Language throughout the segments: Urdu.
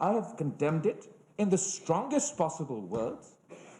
I have condemned it in the strongest possible words.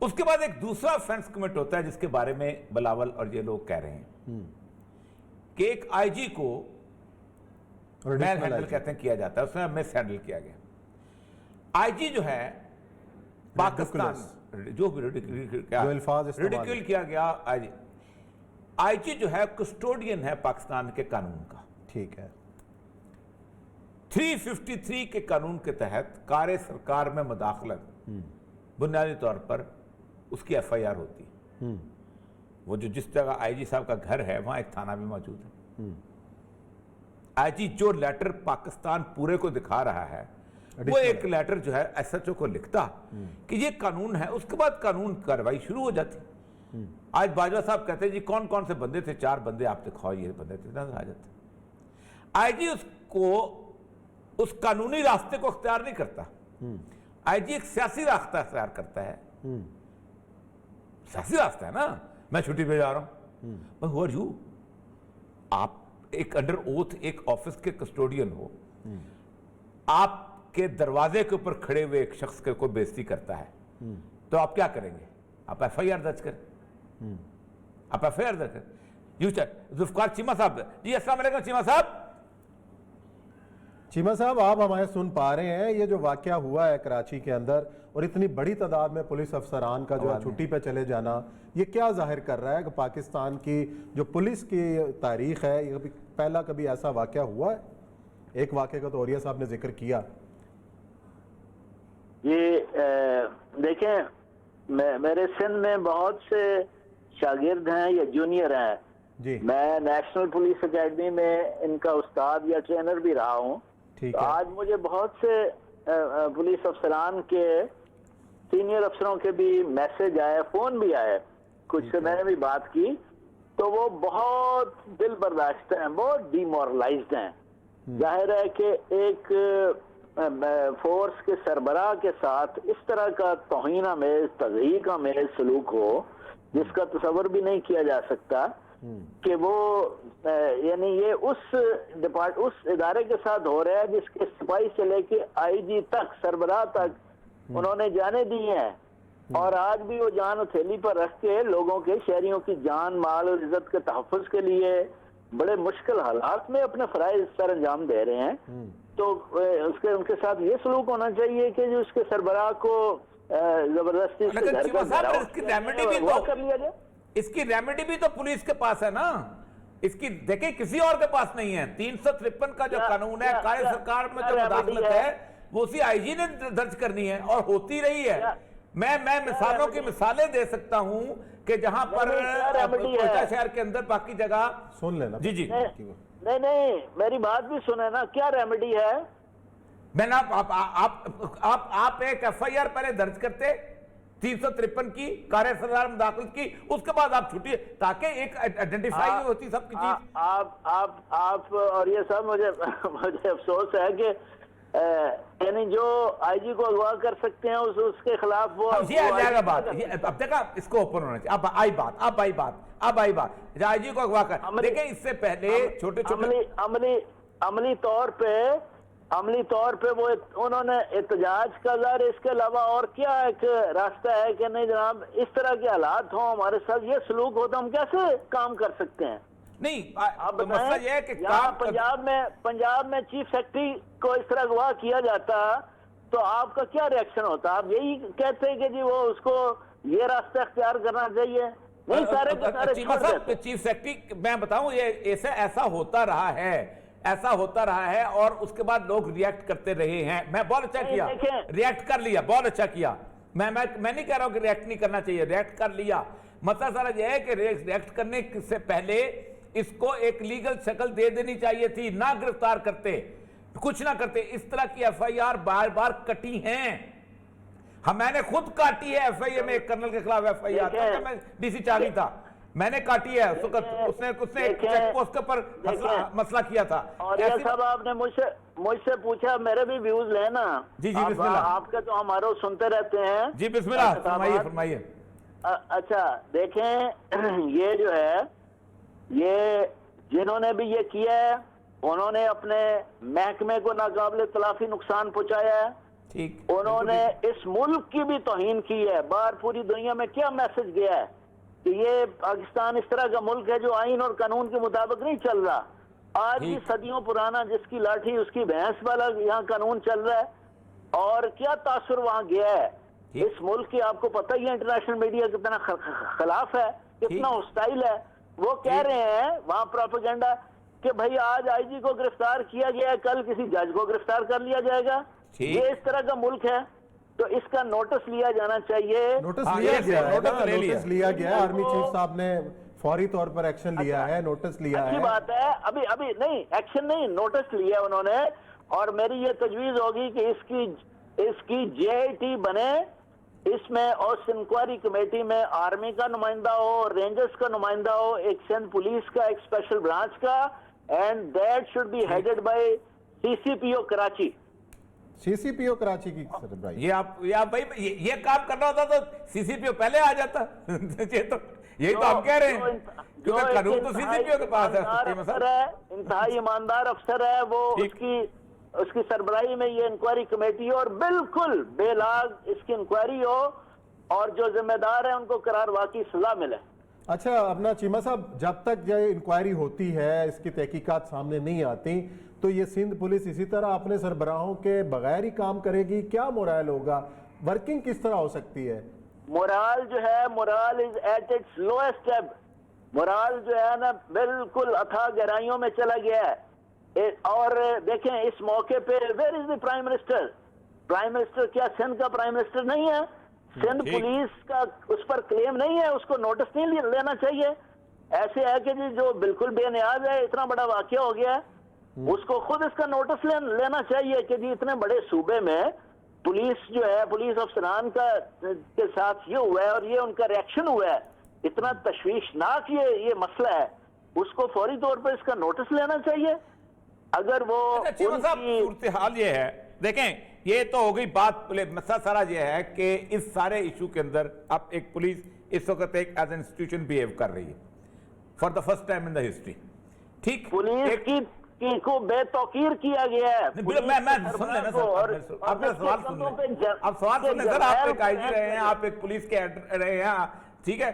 اس کے بعد ایک دوسرا افینس کمٹ ہوتا ہے جس کے بارے میں بلاول اور یہ لوگ کہہ رہے ہیں کہ ایک آئی جی کو مین ہینڈل کہتے ہیں کیا جاتا ہے، اس میں مس ہینڈل کیا گیا. آئی جی جو ہے پاکستان جو ریڈیکیول کیا گیا، آئی جی جو ہے کسٹوڈین ہے پاکستان کے قانون کا. ٹھیک ہے. 353 کے قانون کے تحت کار سرکار میں مداخلت بنیادی طور پر اس کی ایف آئی آر ہوتی ہے. وہ جو جس جگہ آئی جی صاحب کا گھر ہے وہاں ایک تھانہ بھی موجود ہے. آئی جی جو لیٹر پاکستان پورے کو دکھا رہا ہے وہ ایک لیٹر جو ہے ایس ایچ او کو لکھتا کہ یہ قانون ہے، اس کے بعد قانون کارروائی شروع ہو جاتی. آج باجوہ صاحب کہتے ہیں جی کون کون سے بندے تھے، 4 بندے آپ دکھاؤ، یہ بندے تھے، نظر آ جاتے. آئی جی اس کو اس قانونی راستے کو اختیار نہیں کرتا. آئی جی ایک سیاسی راستہ اختیار کرتا ہے. سیاسی راستہ ہے نا، میں چھٹی پہ جا رہا ہوں. But who are you؟ آپ ایک انڈر اوتھ ایک آفس کے کسٹوڈین ہو، آپ کے دروازے کے اوپر کھڑے ہوئے ایک شخص کے کو بےزتی کرتا ہے تو آپ کیا کریں گے؟ آپ ایف آئی آر درج کریں. آپ ایف آئی آر درج کریں. ذوالفقار چیمہ صاحب، جی السلام علیکم چیمہ صاحب. چیمہ صاحب آپ ہمیں سن پا رہے ہیں یہ جو واقعہ ہوا ہے کراچی کے اندر اور اتنی بڑی تعداد میں پولیس افسران کا جو چھٹی پہ چلے جانا، یہ کیا ظاہر کر رہا ہے کہ پاکستان کی جو پولیس کی تاریخ ہے، یہ پہلا کبھی ایسا واقعہ ہوا ہے؟ ایک واقعے کا تو اوریہ صاحب نے ذکر کیا. یہ دیکھیں میرے سندھ میں بہت سے شاگرد ہیں یا جونیئر ہیں جی. میں نیشنل پولیس اکیڈمی میں ان کا استاد یا ٹرینر بھی رہا ہوں. تو آج مجھے بہت سے پولیس افسران کے سینئر افسروں کے بھی میسج آئے، فون بھی آئے، کچھ سے میں نے بھی بات کی، تو وہ بہت دل برداشتہ ہیں، بہت ڈی مورلائزڈ ہیں. ظاہر ہے کہ ایک فورس کے سربراہ کے ساتھ اس طرح کا توہین آمیز تضحیک آمیز سلوک ہو جس کا تصور بھی نہیں کیا جا سکتا کہ وہ یعنی یہ اس ادارے کے ساتھ ہو رہا ہے جس کے سپاہی سے لے کے آئی جی تک، سربراہ تک انہوں نے جانے دی ہیں، اور آج بھی وہ جان ہتھیلی پر رکھ کے لوگوں کے، شہریوں کی جان مال اور عزت کے تحفظ کے لیے بڑے مشکل حالات میں اپنے فرائض سر انجام دے رہے ہیں. تو ان کے ساتھ یہ سلوک ہونا چاہیے کہ جو اس کے سربراہ کو زبردستی اس کے گھر کا کر لیا جائے. اس کی ریمیڈی بھی تو پولیس کے پاس ہے نا. اس کی دیکھیں کسی اور کے پاس نہیں ہے. 353 کا جو قانون ہے کار سرکار میں جو مداخلت ہے وہ اسی آئی جی نے درج کرنی ہے اور ہوتی رہی ہے. میں مثالوں کی مثالیں دے سکتا ہوں کہ جہاں پر کوئٹہ شہر کے اندر باقی جگہ سن لینا. جی جی نہیں میری بات بھی سنیں نا، کیا ریمیڈی ہے؟ میں نا آپ ایک ایف آئی آر پہلے درج کرتے 353 کی کار سرکار مداخلت کی، اس کے بعد آپ چھٹی تاکہ ایک آئیڈینٹیفائی ہوتی سب کی چیز. آپ اور یہ سب مجھے افسوس ہے کہ یعنی جو آئی جی کو اغوا کر سکتے ہیں اس کے خلاف وہ یہ آ جائے گا بات. اب دیکھا اس کو اوپن ہونا چاہیے. اب آئی بات آئی جی کو اغوا کر دیکھیں. اس سے پہلے چھوٹے عملی طور پہ وہ انہوں نے احتجاج کا ظاہر، اس کے علاوہ اور کیا ایک راستہ ہے کہ نہیں جناب اس طرح کے حالات ہوں ہمارے ساتھ، یہ سلوک ہو تو ہم کیسے کام کر سکتے ہیں؟ نہیں آپ مسئلہ یہ ہے کہ پنجاب میں چیف سیکرٹری کو اس طرح اغوا کیا جاتا تو آپ کا کیا ریاکشن ہوتا؟ آپ یہی کہتے ہیں کہ جی وہ اس کو یہ راستہ اختیار کرنا چاہیے؟ نہیں، سارے چیف سیکرٹری میں بتاؤں یہ ایسا ہوتا رہا ہے اور اس کے بعد لوگ ریاکٹ کرتے رہے ہیں. میں بہت اچھا کیا ریاکٹ کر لیا، بہت اچھا کیا. میں نہیں کہہ رہا ہوں کہ ریاکٹ نہیں کرنا چاہیے، ریاکٹ کر لیا. مسئلہ سارا یہ ہے کہ ریاکٹ کرنے سے پہلے اس کو ایک لیگل شکل دے دینی چاہیے تھی، نہ گرفتار کرتے، کچھ نہ کرتے. اس طرح کی ایف آئی آر بار بار کٹی ہیں. میں نے خود کاٹی ہے ایف آئی اے میں ایک کرنل کے خلاف ایف آئی آر تھا، میں ڈی سی چاہی تھا، میں نے کاٹی ہے. اس نے ایک چیک پوسٹ کے پر مسئلہ کیا تھا. اور یہ صاحب آپ نے مجھ سے پوچھا، میرے بھی ویوز لینا. جی بسم اللہ. آپ کے تو ہمارے سنتے رہتے ہیں. جی بسم اللہ فرمائیے. اچھا دیکھیں، یہ جو ہے یہ جنہوں نے بھی یہ کیا ہے انہوں نے اپنے محکمے کو ناقابل تلافی نقصان پہنچایا ہے. ٹھیک انہوں نے اس ملک کی بھی توہین کی ہے. باہر پوری دنیا میں کیا میسج گیا ہے کہ یہ پاکستان اس طرح کا ملک ہے جو آئین اور قانون کے مطابق نہیں چل رہا. آج بھی صدیوں پرانا جس کی لاٹھی اس کی بھینس والا یہاں قانون چل رہا ہے. اور کیا تاثر وہاں گیا ہے اس ملک کی آپ کو پتہ ہی ہے. انٹرنیشنل میڈیا کتنا خلاف ہے, کتنا ہسٹائل ہے. وہ کہہ رہے ہیں وہاں پروپیگنڈا کہ بھائی آج آئی جی کو گرفتار کیا گیا ہے, کل کسی جج کو گرفتار کر لیا جائے گا. یہ اس طرح کا ملک ہے تو اس کا نوٹس لیا جانا چاہیے. نوٹس لیا گیا ہے, آرمی چیف صاحب نے فوری طور پر ایکشن لیا ہے, نوٹس لیا ہے. اچھی بات ہے. ابھی نہیں ایکشن نہیں, نوٹس لیا انہوں نے. اور میری یہ تجویز ہوگی کہ اس کی جے آئی ٹی بنے, اس میں اس انکوائری کمیٹی میں آرمی کا نمائندہ ہو, رینجرز کا نمائندہ ہو, ایک سندھ پولیس کا, ایک اسپیشل برانچ کا, and that should be headed by C C P O Karachi. C C P O Karachi کی سربراہی. یہ کام کرنا ہوتا تو سی سی پی او پہلے آ جاتا. یہی تو ہم کہہ رہے ہیں کیونکہ قانون تو سی سی پی او کے پاس ہے. انتہائی ایماندار افسر ہے وہ, اس کی سربراہی میں یہ انکوائری کمیٹی ہو اور بالکل بے لاگ اس کی انکوائری ہو اور جو ذمہ دار ہیں ان کو قرار واقعی سزا ملے. اچھا اپنا چیمہ صاحب, جب تک یہ انکوائری ہوتی ہے, اس کی تحقیقات سامنے نہیں آتی, تو یہ سندھ پولیس اسی طرح اپنے سربراہوں کے بغیر ہی کام کرے گی؟ کیا مورائل ہوگا, ورکنگ کس طرح ہو سکتی ہے؟ مورال جو ہے, morale is at its lowest ebb. Morale جو ہے نا بالکل اتھا گہرائیوں میں چلا گیا ہے. اور دیکھیں اس موقع پہ where is the prime minister? Prime minister کیا سندھ کا پرائم منسٹر نہیں ہے؟ سندھ پولیس کا اس پر کلیم نہیں ہے, اس کو نوٹس نہیں لینا چاہیے؟ ایسے ہے کہ جی جو بالکل بے نیاز ہے, اتنا بڑا واقعہ ہو گیا ہے, اس کو خود اس کا نوٹس لینا چاہیے کہ جی اتنے بڑے صوبے میں پولیس جو ہے, پولیس افسران کے ساتھ یہ ہوا ہے اور یہ ان کا ریاکشن ہوا ہے, اتنا تشویشناک یہ مسئلہ ہے, اس کو فوری طور پر اس کا نوٹس لینا چاہیے. اگر وہ صورتحال یہ ہے, دیکھیں یہ تو ہو گئی بات. مسئلہ سارا یہ ہے کہ اس سارے ایشو کے اندر اب ایک پولیس اس وقت ایک ایز این انسٹیٹیوشن بیہیو کر رہی ہے for the first time in the history. ٹھیک, پولیس کی کو بے توقیر کیا گیا ہے. میں سن لینا سر, آپ نے سوال سن لیں, آپ سوال سن لیں سر. آپ ایک آئی جی رہے ہیں, آپ ایک پولیس کے رہے ہیں, ٹھیک ہے,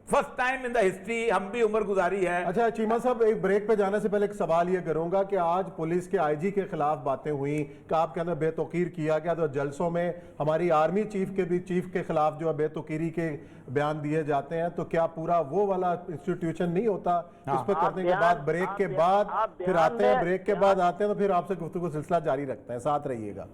first time in the history, ہم بھی عمر گزاری ہے. اچھا چیمہ صاحب, ایک بریک پہ جانے سے پہلے ایک سوال یہ کروں گا کہ آج پولیس کے آئی جی کے خلاف باتیں ہوئیں کہ آپ کے اندر بے توقیر کیا گیا, تو جلسوں میں ہماری آرمی چیف کے خلاف جو ہے بے توقیری کے بیان دیے جاتے ہیں, تو کیا پورا وہ والا انسٹیٹیوشن نہیں ہوتا؟ اس پہ کرنے کے بعد بریک کے بعد پھر آتے ہیں, بریک کے بعد آتے ہیں, تو پھر آپ سے گفتگو سلسلہ جاری رکھتے ہیں, ساتھ رہیے گا.